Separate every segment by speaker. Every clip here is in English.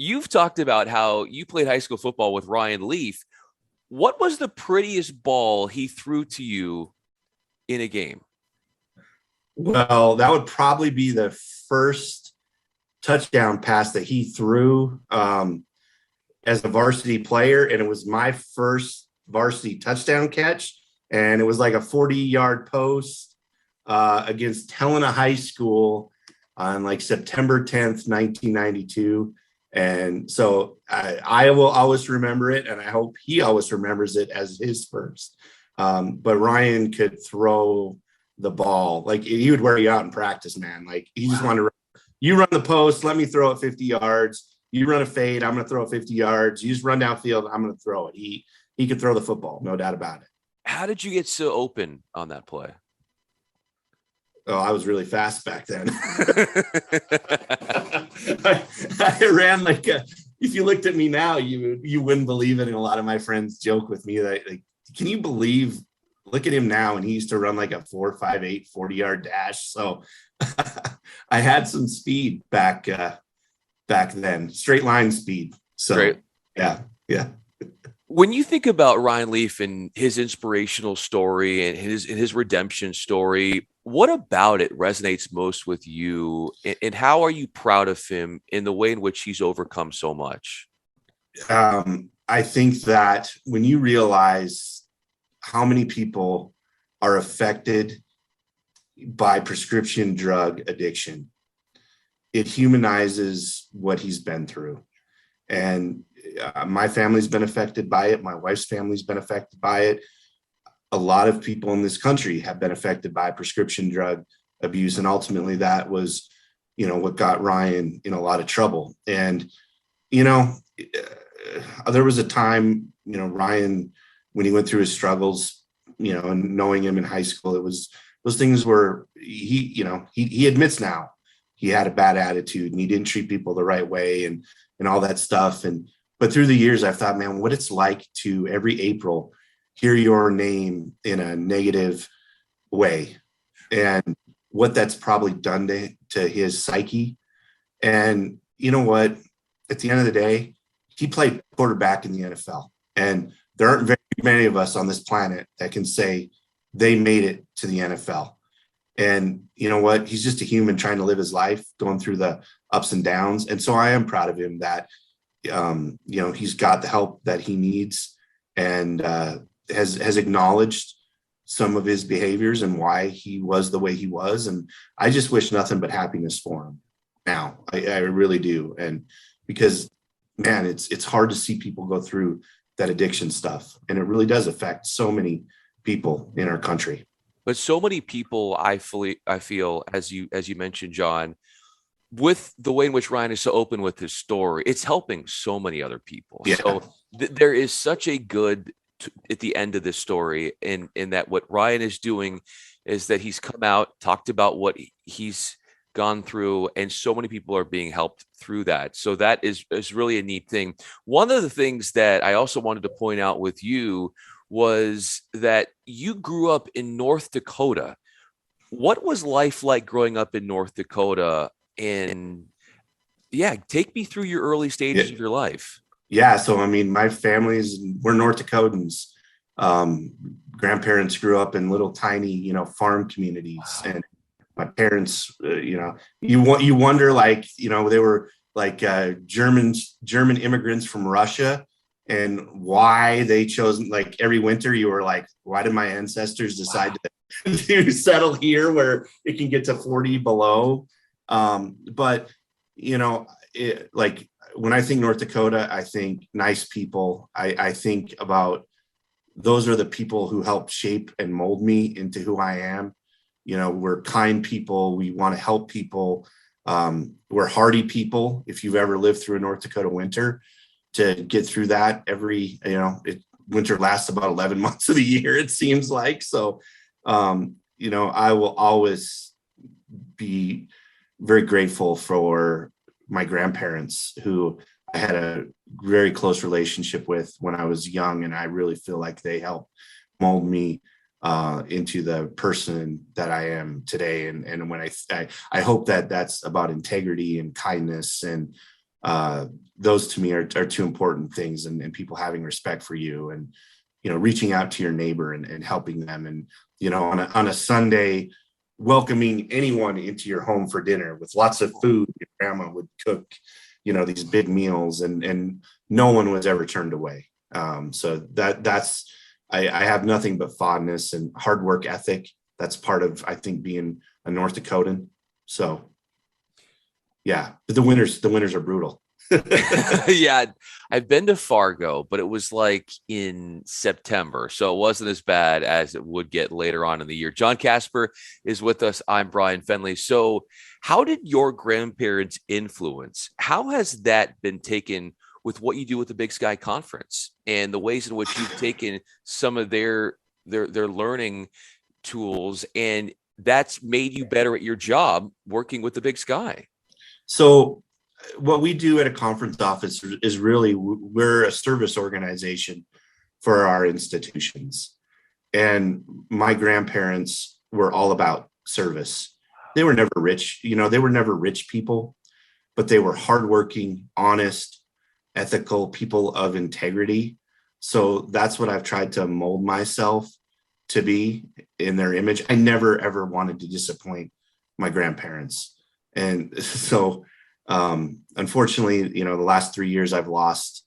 Speaker 1: You've talked about how you played high school football with Ryan Leaf. What was the prettiest ball he threw to you in a game?
Speaker 2: Well, that would probably be the first touchdown pass that he threw as a varsity player. And it was my first varsity touchdown catch. And it was like a 40-yard post against Helena High School on like September 10th, 1992. And so I will always remember it. And I hope he always remembers it as his first. But Ryan could throw the ball. Like he would wear you out in practice, man. Like he just wanted to, you run the post, let me throw it 50 yards. You run a fade, I'm going to throw it 50 yards. You just run downfield, I'm going to throw it. He could throw the football, no doubt about it.
Speaker 1: How did you get so open on that play?
Speaker 2: Oh, I was really fast back then. I ran like if you looked at me now, you wouldn't believe it. And a lot of my friends joke with me that, like, can you believe, look at him now, and he used to run like a 4.58 40-yard dash. So I had some speed back then, straight line speed. So
Speaker 1: Great.
Speaker 2: yeah.
Speaker 1: When you think about Ryan Leaf and his inspirational story and his redemption story, what about it resonates most with you? And how are you proud of him in the way in which he's overcome so much?
Speaker 2: I think that when you realize how many people are affected by prescription drug addiction, it humanizes what he's been through. And my family's been affected by it. My wife's family's been affected by it. A lot of people in this country have been affected by prescription drug abuse. And ultimately that was, what got Ryan in a lot of trouble. And, there was a time, Ryan, when he went through his struggles, and knowing him in high school, it was those things where he admits now he had a bad attitude and he didn't treat people the right way and all that stuff. But through the years, I've thought, man, what it's like to every April hear your name in a negative way and what that's probably done to his psyche. And you know what? At the end of the day, he played quarterback in the NFL. And there aren't very many of us on this planet that can say they made it to the NFL. And you know what? He's just a human trying to live his life, going through the ups and downs. And so I am proud of him that, he's got the help that he needs and has acknowledged some of his behaviors and why he was the way he was. And I just wish nothing but happiness for him now. I really do. And because, man, it's hard to see people go through that addiction stuff. And it really does affect so many people in our country.
Speaker 1: But so many people, I feel, as you mentioned, Jon, with the way in which Ryan is so open with his story, it's helping so many other people.
Speaker 2: Yeah.
Speaker 1: So there is such a good at the end of this story, in that what Ryan is doing is that he's come out, talked about what he's gone through, and so many people are being helped through that. So that is really a neat thing. One of the things that I also wanted to point out with you was that you grew up in North Dakota. What was life like growing up in North Dakota? And take me through your early stages of your life.
Speaker 2: Yeah. So, I mean, my we're North Dakotans. Grandparents grew up in little tiny, farm communities. Wow. And my parents, you wonder, like, they were like German immigrants from Russia, and why they chose, like, every winter you were like, why did my ancestors decide to settle here where it can get to 40 below? But, like, when I think North Dakota, I think nice people. I think about those are the people who helped shape and mold me into who I am. We're kind people. We want to help people. We're hardy people. If you've ever lived through a North Dakota winter, to get through that winter lasts about 11 months of the year, it seems like. So, I will always be very grateful for my grandparents, who I had a very close relationship with when I was young. And I really feel like they helped mold me into the person that I am today. And when I hope that that's about integrity and kindness and those to me are two important things, and people having respect for you, and, reaching out to your neighbor and helping them. And, on a Sunday, welcoming anyone into your home for dinner with lots of food. Your grandma would cook, these big meals, and no one was ever turned away. So that's, I have nothing but fondness and hard work ethic. That's part of, I think, being a North Dakotan. So yeah, but the winters are brutal.
Speaker 1: Yeah, I've been to Fargo, but it was like in September, so it wasn't as bad as it would get later on in the year. Jon Kasper is with us. I'm Bryan Fenley. So how did your grandparents influence? How has that been taken with what you do with the Big Sky Conference and the ways in which you've taken some of their learning tools, and that's made you better at your job working with the Big Sky?
Speaker 2: So what we do at a conference office is really, we're a service organization for our institutions. And my grandparents were all about service. They were never rich, they were never rich people, but they were hardworking, honest, ethical people of integrity. So that's what I've tried to mold myself to be in their image. I never, ever wanted to disappoint my grandparents. And so, unfortunately, the last 3 years I've lost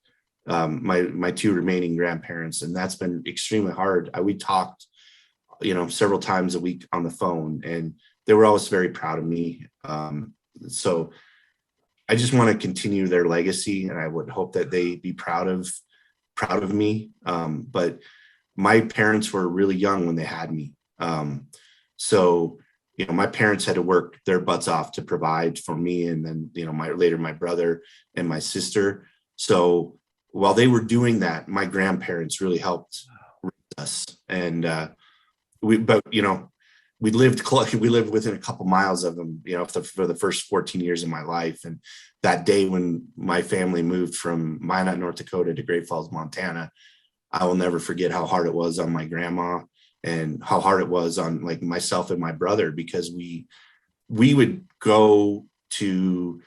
Speaker 2: my two remaining grandparents, and that's been extremely hard. We talked, several times a week on the phone, and they were always very proud of me. So I just want to continue their legacy, and I would hope that they be proud of me. But my parents were really young when they had me. So my parents had to work their butts off to provide for me, and then, my brother and my sister. So while they were doing that, my grandparents really helped raise us. And we lived within a couple miles of them, for the first 14 years of my life. And that day when my family moved from Minot, North Dakota to Great Falls, Montana, I will never forget how hard it was on my grandma, and how hard it was on like myself and my brother, because we would go to,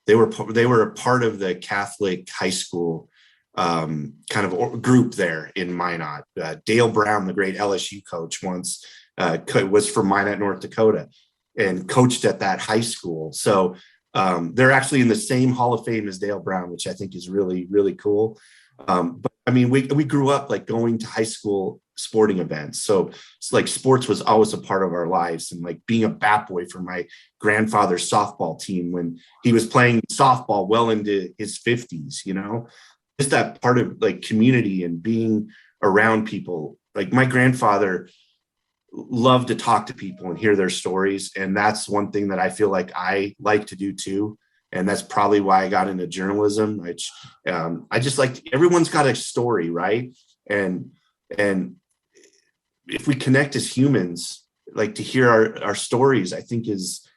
Speaker 2: they were a part of the Catholic high school kind of group there in Minot. Dale Brown, the great LSU coach, once was from Minot, North Dakota, and coached at that high school. So they're actually in the same Hall of Fame as Dale Brown, which I think is really, really cool. But I mean, we grew up like going to high school sporting events. So it's like sports was always a part of our lives, and like being a bat boy for my grandfather's softball team when he was playing softball well into his 50s, just that part of like community and being around people. Like my grandfather loved to talk to people and hear their stories. And that's one thing that I feel like I like to do too. And that's probably why I got into journalism. Which I just like, everyone's got a story, right? And if we connect as humans, like to hear our stories, I think is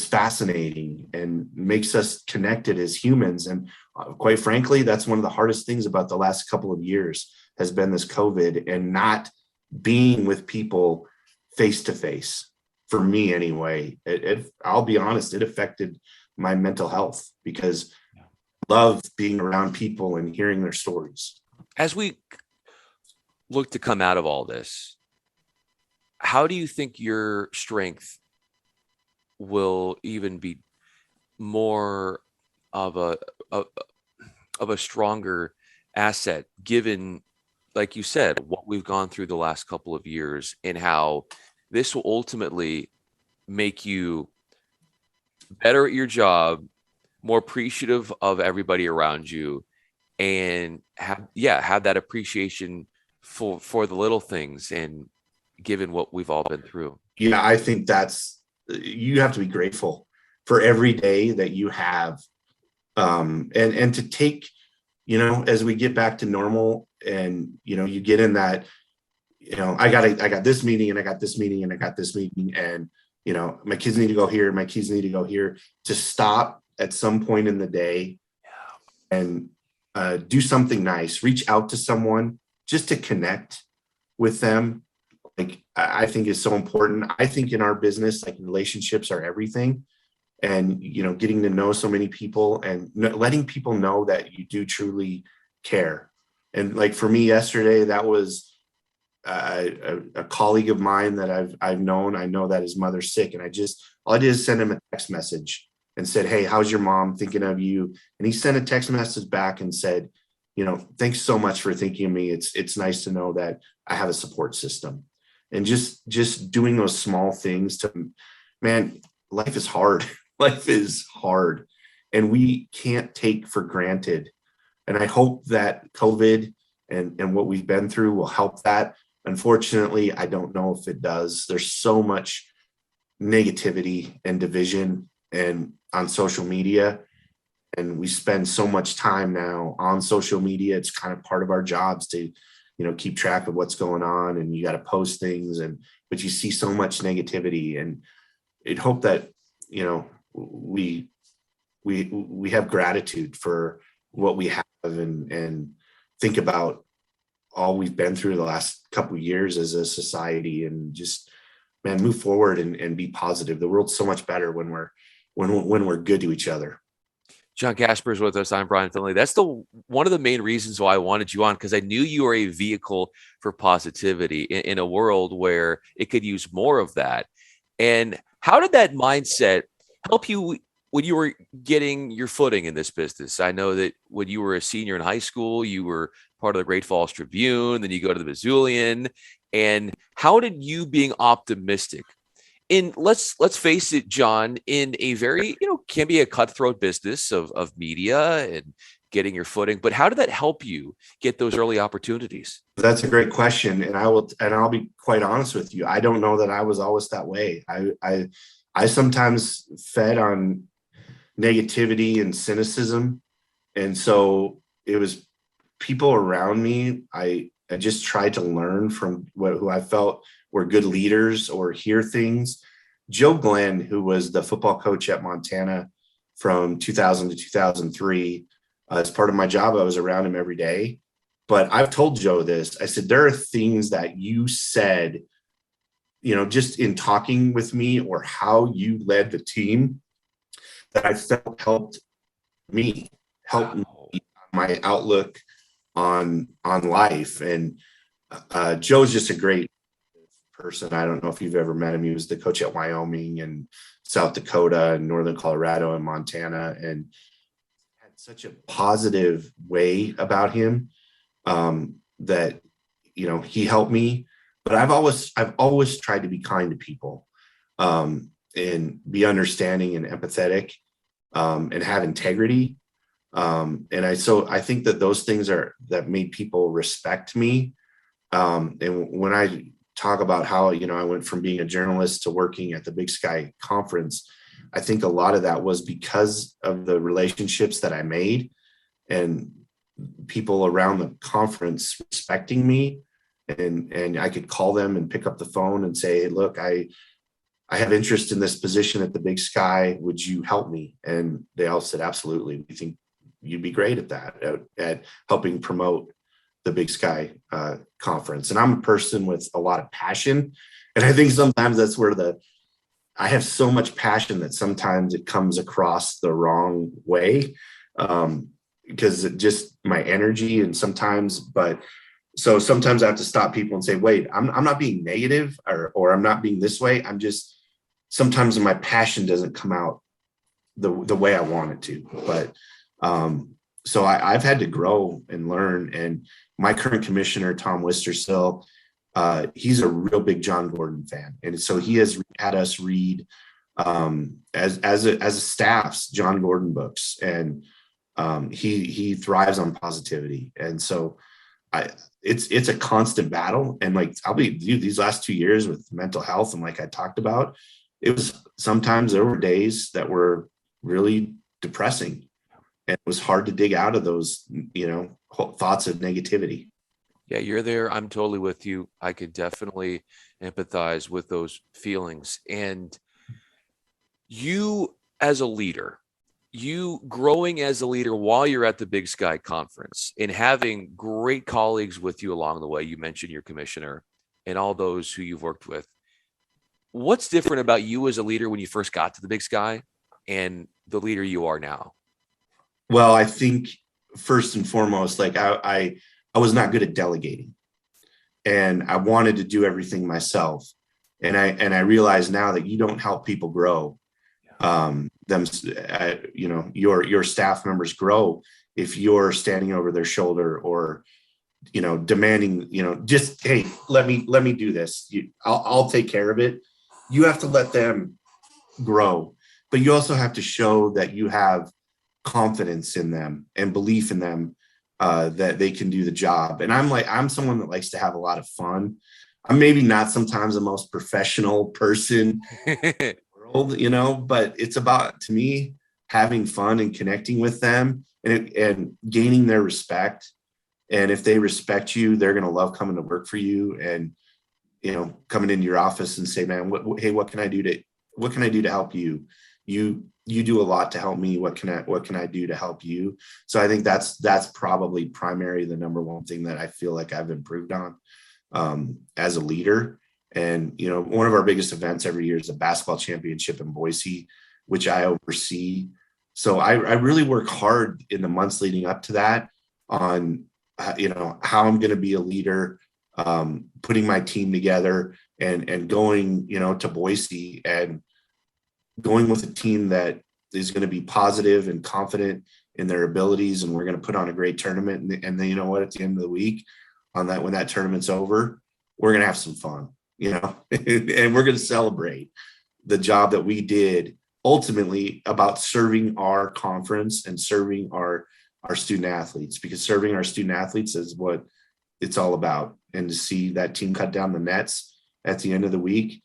Speaker 2: fascinating and makes us connected as humans. And quite frankly, that's one of the hardest things about the last couple of years has been this COVID and not being with people face to face. For me anyway, I'll be honest, it affected my mental health, because I love being around people and hearing their stories.
Speaker 1: As we look to come out of all this, how do you think your strength will even be more of a stronger asset, given, like you said, what we've gone through the last couple of years, and how this will ultimately make you better at your job, more appreciative of everybody around you, and have that appreciation for the little things, and given what we've all been through?
Speaker 2: Yeah, I think you have to be grateful for every day that you have, and to take, as we get back to normal, and you get in that, I got this meeting, and I got this meeting, and I got this meeting, and my kids need to go here, my kids need to go here, to stop at some point in the day and do something nice, reach out to someone just to connect with them. Like, I think is so important. I think in our business, like, relationships are everything. and, getting to know so many people and letting people know that you do truly care. And like for me yesterday, that was a colleague of mine that I've known. I know that his mother's sick, and all I did is send him a text message and said, "Hey, how's your mom? Thinking of you." And he sent a text message back and said, "Thanks so much for thinking of me. It's nice to know that I have a support system." And just doing those small things man, life is hard. Life is hard, and we can't take for granted. And I hope that COVID and what we've been through will help that. Unfortunately, I don't know if it does. There's so much negativity and division and on social media. And we spend so much time now on social media. It's kind of part of our jobs to, keep track of what's going on, and you got to post things, but you see so much negativity, and I'd hope that, we have gratitude for what we have, and think about all we've been through the last couple of years as a society, and just, man, move forward and be positive. The world's so much better when we're good to each other.
Speaker 1: Jon Kasper is with us. I'm Bryan Fenley. That's one of the main reasons why I wanted you on, because I knew you were a vehicle for positivity in a world where it could use more of that. And how did that mindset help you when you were getting your footing in this business? I know that when you were a senior in high school, you were part of the Great Falls Tribune, then you go to the Missoulian. And how did you being optimistic let's face it, Jon, in a very, can be a cutthroat business of media and getting your footing, but how did that help you get those early opportunities?
Speaker 2: That's a great question. And I'll be quite honest with you. I don't know that I was always that way. I sometimes fed on negativity and cynicism. And so it was people around me. I just tried to learn from who I felt were good leaders or hear things. Joe Glenn, who was the football coach at Montana from 2000 to 2003, as part of my job, I was around him every day. But I've told Joe this. I said, there are things that you said, just in talking with me, or how you led the team, that I felt helped me my outlook on life. And Joe's just a great person. I don't know if you've ever met him. He was the coach at Wyoming and South Dakota and Northern Colorado and Montana, and had such a positive way about him, that, he helped me. But I've always tried to be kind to people, and be understanding and empathetic, and have integrity. And I think that those things that made people respect me. And when I talk about how, I went from being a journalist to working at the Big Sky Conference, I think a lot of that was because of the relationships that I made, and people around the conference respecting me. And I could call them and pick up the phone and say, hey, look, I have interest in this position at the Big Sky. Would you help me? And they all said, absolutely. We think you'd be great at that, at helping promote the Big Sky Conference. And I'm a person with a lot of passion. And I think sometimes that's where I have so much passion that sometimes it comes across the wrong way, because it just my energy. And sometimes I have to stop people and say, wait, I'm not being negative, or I'm not being this way. I'm just, sometimes my passion doesn't come out the way I want it to. But so I've had to grow and learn. And my current commissioner, Tom Wistersill, he's a real big John Gordon fan. And so he has had us read, as a staff's, John Gordon books. And he thrives on positivity. And so it's a constant battle. And like, these last 2 years with mental health, and like I talked about, sometimes there were days that were really depressing. And it was hard to dig out of those, thoughts of negativity.
Speaker 1: Yeah, you're there. I'm totally with you. I could definitely empathize with those feelings. And you as a leader, you growing as a leader while you're at the Big Sky Conference and having great colleagues with you along the way. You mentioned your commissioner and all those who you've worked with. What's different about you as a leader when you first got to the Big Sky and the leader you are now?
Speaker 2: Well, I think first and foremost, like I was not good at delegating, and I wanted to do everything myself. And I realize now that you don't help people grow, your staff members grow if you're standing over their shoulder, or demanding, just, hey, let me do this. I'll take care of it. You have to let them grow, but you also have to show that you have confidence in them and belief in them, that they can do the job. And I'm someone that likes to have a lot of fun. I'm maybe not sometimes the most professional person in the world, but it's about, to me, having fun and connecting with them, and gaining their respect. And if they respect you, they're going to love coming to work for you, and coming into your office and say, man, what can I do to help you? You do a lot to help me. What can I do to help you? So I think that's probably primary, the number one thing that I feel like I've improved on, as a leader. And one of our biggest events every year is the basketball championship in Boise, which I oversee. So I really work hard in the months leading up to that on how I'm going to be a leader, putting my team together, and going to Boise, and going with a team that is going to be positive and confident in their abilities. And we're going to put on a great tournament. And then, at the end of the week, when that tournament's over, we're going to have some fun, and we're going to celebrate the job that we did, ultimately about serving our conference and serving our student athletes, because serving our student athletes is what it's all about. And to see that team cut down the nets at the end of the week,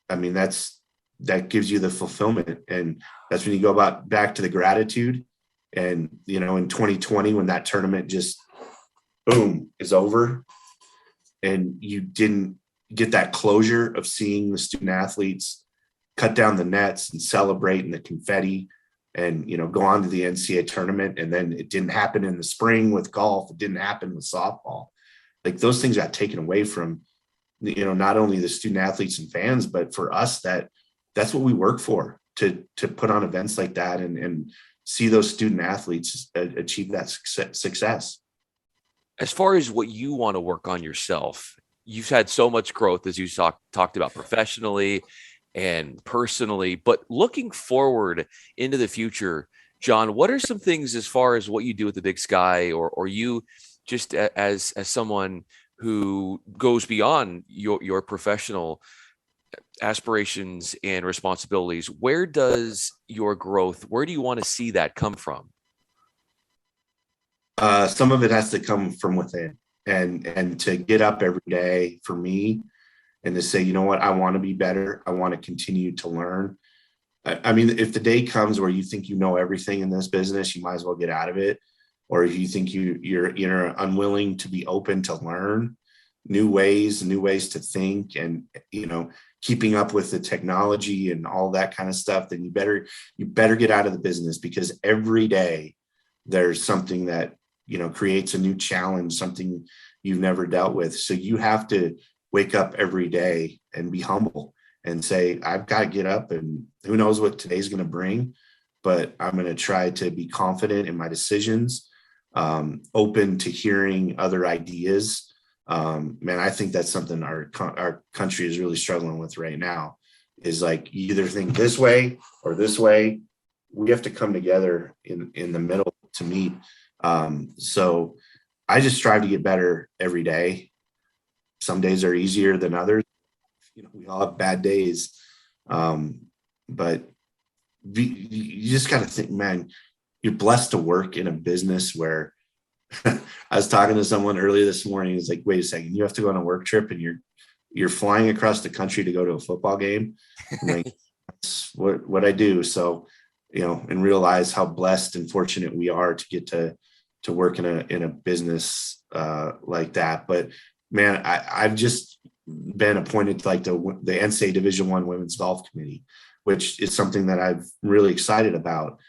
Speaker 2: I mean, that gives you the fulfillment. And that's when you go back to the gratitude. And, in 2020, when that tournament just boom is over, and you didn't get that closure of seeing the student athletes cut down the nets and celebrate, and the confetti, and, go on to the NCAA tournament. And then it didn't happen in the spring with golf. It didn't happen with softball. Like, those things got taken away from, not only the student athletes and fans, but for us, that's what we work for, to put on events like that, and see those student athletes achieve that success.
Speaker 1: As far as what you want to work on yourself, you've had so much growth, as you talked about, professionally and personally, but looking forward into the future, Jon, what are some things, as far as what you do with the Big Sky, or you just as someone who goes beyond your professional aspirations and responsibilities, where does your growth, where do you want to see that come from?
Speaker 2: Some of it has to come from within, and to get up every day for me, and to say, you know what, I want to be better. I want to continue to learn. I mean, if the day comes where you think you know everything in this business, you might as well get out of it. Or if you think you're unwilling to be open to learn new ways to think, and keeping up with the technology and all that kind of stuff, then you better get out of the business, because every day there's something that creates a new challenge, something you've never dealt with. So you have to wake up every day and be humble and say, I've got to get up, and who knows what today's going to bring, but I'm going to try to be confident in my decisions, open to hearing other ideas. Man, I think that's something our country is really struggling with right now, is like, you either think this way or this way. We have to come together in the middle to meet. So I just strive to get better every day. Some days are easier than others. We all have bad days. But you just got to think, man, you're blessed to work in a business where I was talking to someone earlier this morning. It's like, wait a second, you have to go on a work trip, and you're flying across the country to go to a football game. I'm like, that's what I do. So, and realize how blessed and fortunate we are to get to work in a business like that. But man, I've just been appointed to like the NCAA Division I Women's Golf Committee, which is something that I'm really excited about.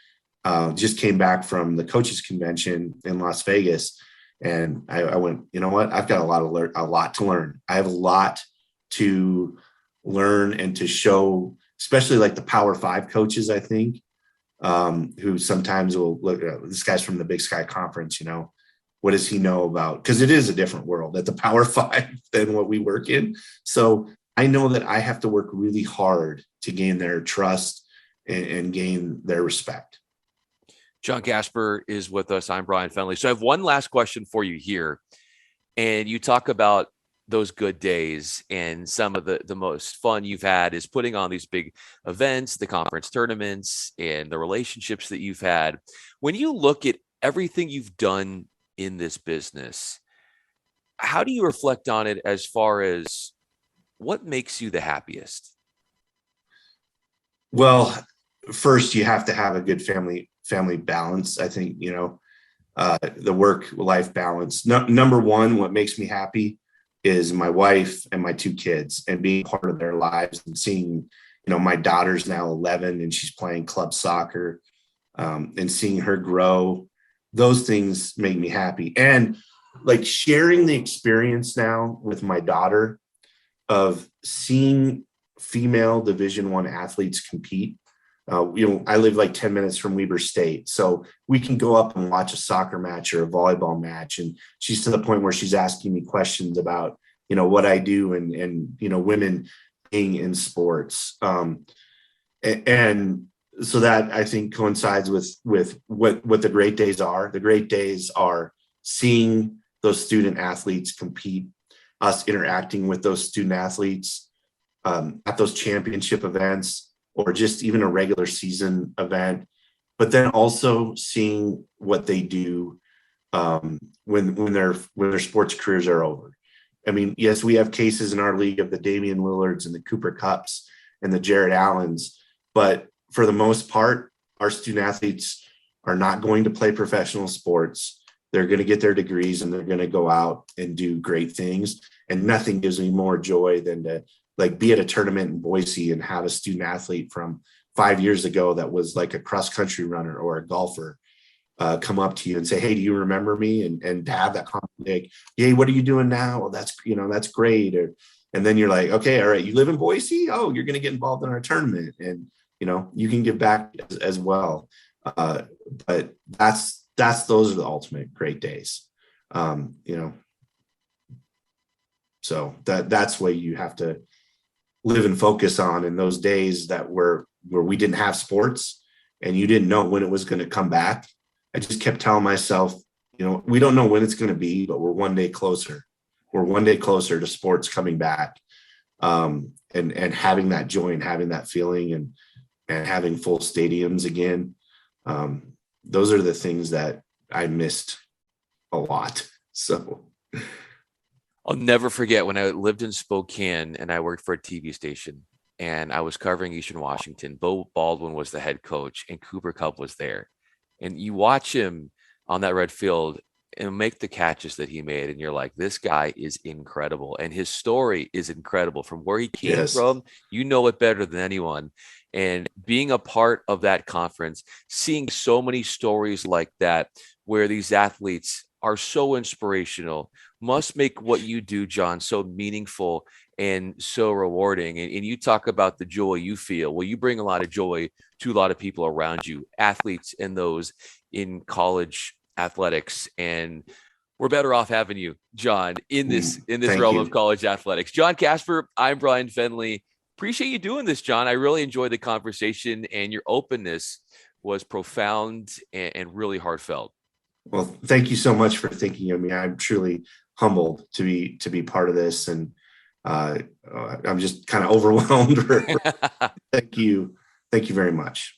Speaker 2: Just came back from the coaches convention in Las Vegas, and I went, you know what? I've got a lot to learn. I have a lot to learn and to show, especially like the Power 5 coaches, I think, who sometimes will look at this guy's from the Big Sky Conference, what does he know about? Because it is a different world at the Power Five than what we work in. So I know that I have to work really hard to gain their trust and gain their respect.
Speaker 1: Jon Kasper is with us. I'm Bryan Fenley. So I have one last question for you here. And you talk about those good days, and some of the most fun you've had is putting on these big events, the conference tournaments, and the relationships that you've had. When you look at everything you've done in this business, how do you reflect on it as far as what makes you the happiest?
Speaker 2: Well, first you have to have a good family balance. I think, the work-life balance. Number one, what makes me happy is my wife and my two kids and being part of their lives and seeing, my daughter's now 11 and she's playing club soccer, and seeing her grow. Those things make me happy. And like sharing the experience now with my daughter of seeing female Division I athletes compete. I live like 10 minutes from Weber State, so we can go up and watch a soccer match or a volleyball match. And she's to the point where she's asking me questions about, what I do and women being in sports. And so that I think coincides with what the great days are. The great days are seeing those student athletes compete, us interacting with those student athletes at those championship events, or just even a regular season event, but then also seeing what they do when their sports careers are over. I mean, yes, we have cases in our league of the Damian Lillards and the Cooper Kupps and the Jared Allens, but for the most part, our student athletes are not going to play professional sports. They're going to get their degrees and they're going to go out and do great things. And nothing gives me more joy than to be at a tournament in Boise and have a student athlete from 5 years ago that was like a cross country runner or a golfer come up to you and say, "Hey, do you remember me?" And to have that conversation, "Hey, what are you doing now?" "Well, that's great." And then you're like, "Okay, all right, you live in Boise? Oh, you're going to get involved in our tournament." And, you can give back as well. But those are the ultimate great days. So that's what you have to live and focus on in those days that where we didn't have sports and you didn't know when it was going to come back. I just kept telling myself, we don't know when it's going to be, but we're one day closer. We're one day closer to sports coming back, and having that joy and having that feeling and having full stadiums again. Those are the things that I missed a lot. So
Speaker 1: I'll never forget when I lived in Spokane and I worked for a TV station and I was covering Eastern Washington. Bo Baldwin was the head coach and Cooper Kupp was there. And you watch him on that red field and make the catches that he made. And you're like, this guy is incredible. And his story is incredible from where he came from. You know it better than anyone. And being a part of that conference, seeing so many stories like that, where these athletes are so inspirational, must make what you do, Jon, so meaningful and so rewarding. And you talk about the joy you feel. Well, you bring a lot of joy to a lot of people around you, athletes and those in college athletics. And we're better off having you, Jon, in this realm of college athletics. Jon Kasper, I'm Bryan Fenley. Appreciate you doing this, Jon. I really enjoyed the conversation, and your openness was profound and really heartfelt.
Speaker 2: Well, thank you so much for thinking of me. I'm truly humbled to be part of this, and I'm just kind of overwhelmed. Thank you very much.